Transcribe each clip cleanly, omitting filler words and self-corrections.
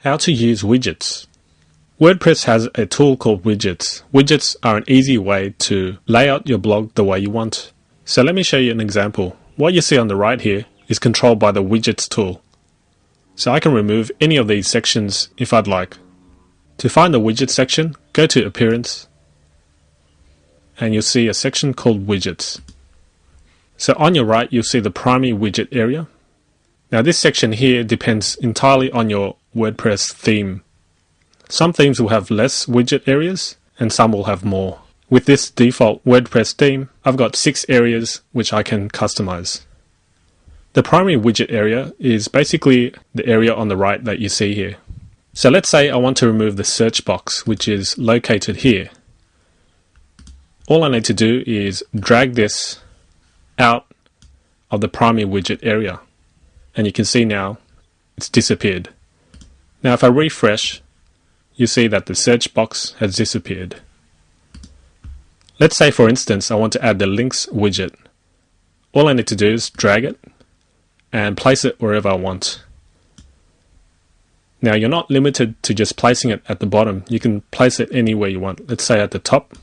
How to use widgets. WordPress has a tool called widgets. Widgets are an easy way to lay out your blog the way you want. So let me show you an example. What you see on the right here is controlled by the widgets tool. So I can remove any of these sections if I'd like. To find the widget section, go to Appearance and you'll see a section called widgets. So on your right you'll see the primary widget area. Now this section here depends entirely on your WordPress theme. Some themes will have less widget areas and some will have more. With this default WordPress theme, I've got 6 areas which I can customize. The primary widget area is basically the area on the right that you see here. So let's say I want to remove the search box, which is located here. All I need to do is drag this out of the primary widget area. And you can see now it's disappeared. Now if I refresh, you see that the search box has disappeared. Let's say for instance I want to add the links widget. All I need to do is drag it and place it wherever I want. Now you're not limited to just placing it at the bottom. You can place it anywhere you want. Let's say at the top.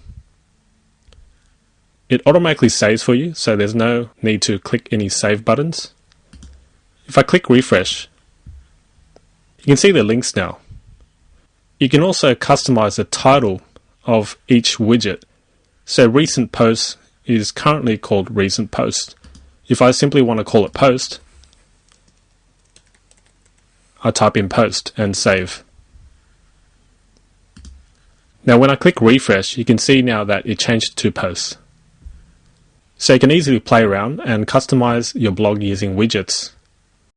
It automatically saves for you, so there's no need to click any save buttons. If I click refresh, you can see the links now. You can also customize the title of each widget. So recent posts is currently called recent post. If I simply want to call it post, I type in post and save. Now when I click refresh, you can see now that it changed to posts. So you can easily play around and customize your blog using widgets.